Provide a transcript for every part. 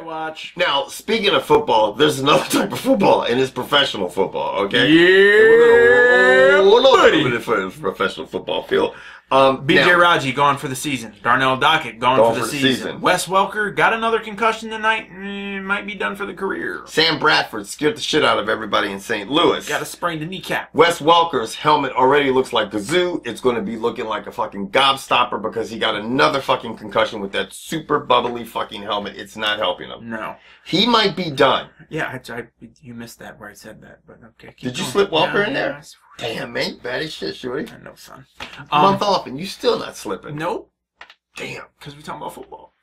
watch. Now, speaking of football, there's another type of football, and it's professional football, okay? Yeah, buddy. Professional football field. BJ Raji gone for the season. Darnell Dockett gone for the season. Wes Welker got another concussion tonight. Might be done for the career. Sam Bradford scared the shit out of everybody in St. Louis. Got a sprained kneecap. Wes Welker's helmet already looks like Gazoo. It's going to be looking like a fucking gobstopper because he got another fucking concussion with that super bubbly fucking helmet. It's not helping him. No. He might be done. Yeah, you missed that where I said that, but okay. Did you slip Welker in there? Damn, man, bad as shit, shorty. I know, son. Month off and you still not slipping. Nope. Damn. Because we're talking about football.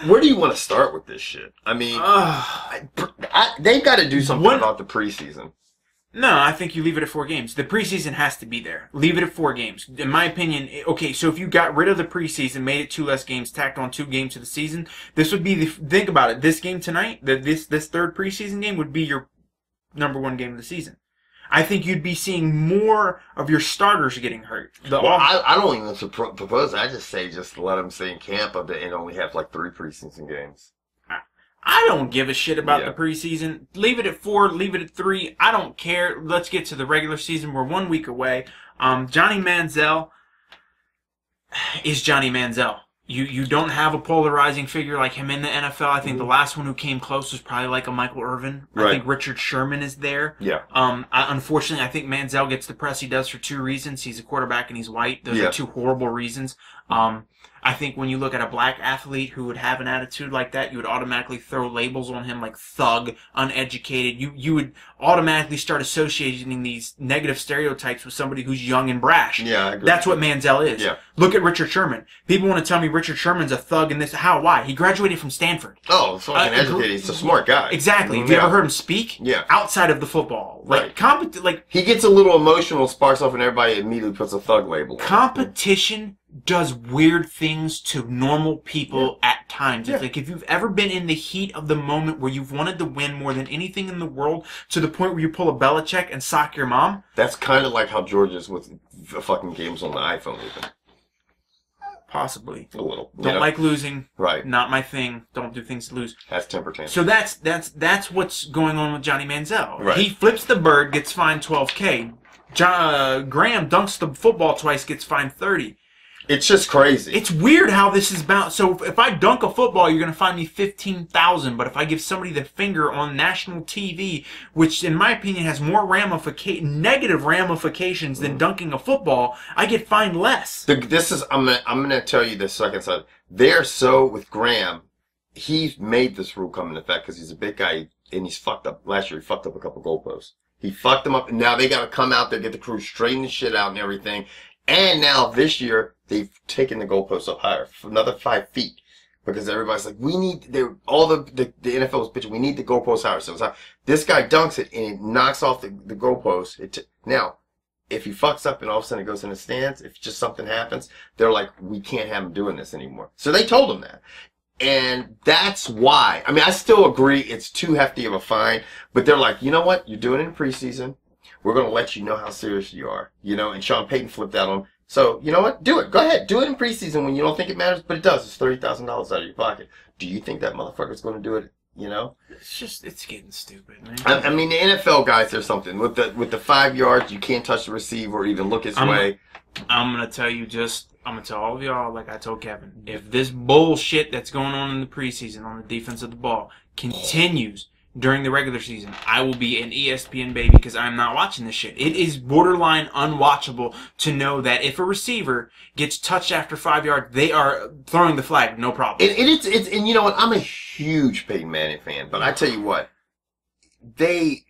Where do you want to start with this shit? I mean, they've got to do something about the preseason. No, I think you leave it at 4 games. The preseason has to be there. Leave it at 4 games. In my opinion, okay, so if you got rid of the preseason, made it 2 less games, tacked on 2 games to the season, this would be think about it, this game tonight, this third preseason game would be your number 1 game of the season. I think you'd be seeing more of your starters getting hurt. I don't even propose. I just say just let them stay in camp and only have like 3 preseason games. I don't give a shit about the preseason. Leave it at 4. Leave it at 3. I don't care. Let's get to the regular season. We're 1 week away. Johnny Manziel is Johnny Manziel. You don't have a polarizing figure like him in the NFL. I think the last one who came close was probably like a Michael Irvin. Right. I think Richard Sherman is there. Yeah. Unfortunately, I think Manziel gets the press he does for 2 reasons. He's a quarterback and he's white. Those are 2 horrible reasons. I think when you look at a black athlete who would have an attitude like that, you would automatically throw labels on him like thug, uneducated. You would automatically start associating these negative stereotypes with somebody who's young and brash. Yeah, I agree. That's what Manziel is. Yeah. Look at Richard Sherman. People want to tell me Richard Sherman's a thug and this. How? Why? He graduated from Stanford. Oh, fucking educated. He's a smart guy. Exactly. Have you ever heard him speak? Yeah. Outside of the football. Like, he gets a little emotional, sparks off, and everybody immediately puts a thug label on him. Competition does weird things to normal people at times. It's like if you've ever been in the heat of the moment where you've wanted to win more than anything in the world to the point where you pull a Belichick and sock your mom. That's kind of like how George is with the fucking games on the iPhone even. Possibly. A little. Don't like losing. Right. Not my thing. Don't do things to lose. Has temper tantrum. So that's what's going on with Johnny Manziel. Right. He flips the bird, gets fined $12K. Graham dunks the football twice, gets fined $30. It's just crazy. It's weird how this is bound. So if I dunk a football, you're going to fine me $15,000. But if I give somebody the finger on national TV, which in my opinion has more negative ramifications than dunking a football, I get fined less. I'm gonna tell you this second side. They're so with Graham, he made this rule come into effect because he's a big guy and he's fucked up. Last year he fucked up a couple goalposts. He fucked them up, and now they got to come out there, get the crew, straighten the shit out and everything. And now this year, they've taken the goalposts up higher for another 5 feet. Because everybody's like, the NFL was bitching, we need the goalposts higher. So it's like, this guy dunks it and it knocks off the goalpost. Now, if he fucks up and all of a sudden it goes in the stands, if just something happens, they're like, we can't have him doing this anymore. So they told him that. And that's why. I mean, I still agree it's too hefty of a fine. But they're like, you know what? You're doing it in preseason. We're going to let you know how serious you are. And Sean Payton flipped out on him. So, you know what? Do it. Go ahead. Do it in preseason when you don't think it matters, but it does. It's $30,000 out of your pocket. Do you think that motherfucker's going to do it? It's getting stupid, man. I mean, the NFL guys, there's something. With the 5 yards, you can't touch the receiver or even look his way. I'm going to tell you I'm going to tell all of y'all, like I told Kevin, if this bullshit that's going on in the preseason on the defense of the ball continues during the regular season, I will be an ESPN baby because I'm not watching this shit. It is borderline unwatchable to know that if a receiver gets touched after 5 yards, they are throwing the flag, no problem. And you know what? I'm a huge Peyton Manning fan, but I tell you what, the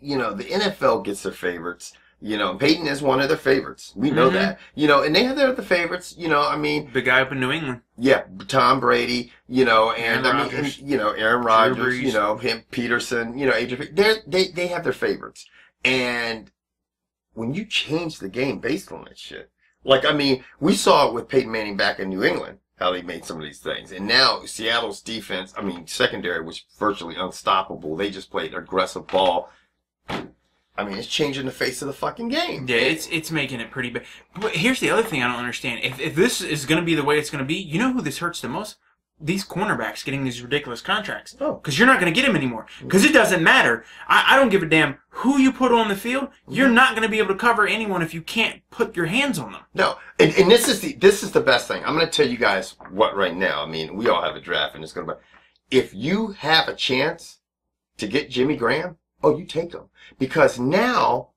NFL gets their favorites. Peyton is one of their favorites. We know that. And they have their other favorites. I mean, the guy up in New England. Yeah, Tom Brady. And Aaron Rodgers. Him, Peterson. Adrian. They have their favorites. And when you change the game based on that shit, like we saw it with Peyton Manning back in New England, how they made some of these things, and now Seattle's defense, secondary was virtually unstoppable. They just played aggressive ball. It's changing the face of the fucking game. Yeah, it's making it pretty bad. But here's the other thing I don't understand. If this is going to be the way it's going to be, you know who this hurts the most? these cornerbacks getting these ridiculous contracts. Oh. Because you're not going to get them anymore. Because it doesn't matter. I don't give a damn who you put on the field. You're not going to be able to cover anyone if you can't put your hands on them. No, and this is the best thing. I'm going to tell you guys what right now. I mean, we all have a draft, and it's going to be. If you have a chance to get Jimmy Graham, you take him, because now.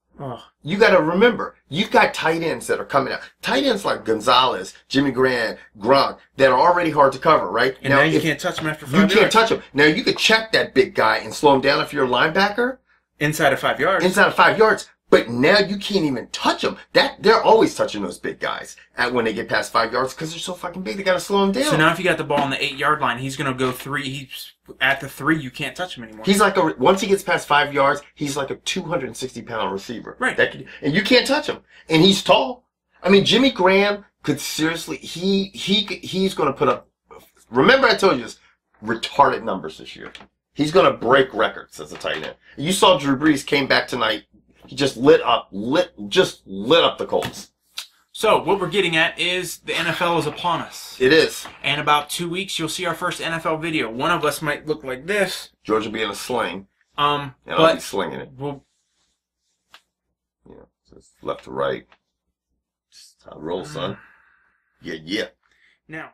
You got to remember, you've got tight ends that are coming out. Tight ends like Gonzalez, Jimmy Graham, Gronk, that are already hard to cover, right? And now you can't touch them after 5 yards. You can't touch them. Now, you could check that big guy and slow him down if you're a linebacker. Inside of 5 yards. Inside of 5 yards. But now you can't even touch them. They're always touching those big guys when they get past 5 yards because they're so fucking big. They got to slow them down. So now if you got the ball on the 8-yard line, he's going to go 3. He's at the 3. You can't touch him anymore. He's like once he gets past 5 yards, he's like a 260-pound receiver. Right. And you can't touch him. And he's tall. I mean, Jimmy Graham could seriously. He's going to put up. Remember, I told you this, retarded numbers this year. He's going to break records as a tight end. You saw Drew Brees came back tonight. He just lit up the Colts. So what we're getting at is the NFL is upon us. It is. And about 2 weeks, you'll see our first NFL video. One of us might look like this. George will be in a sling. And I'll be slinging it. We'll, so it's left to right. Just how it rolls, son. Yeah. now.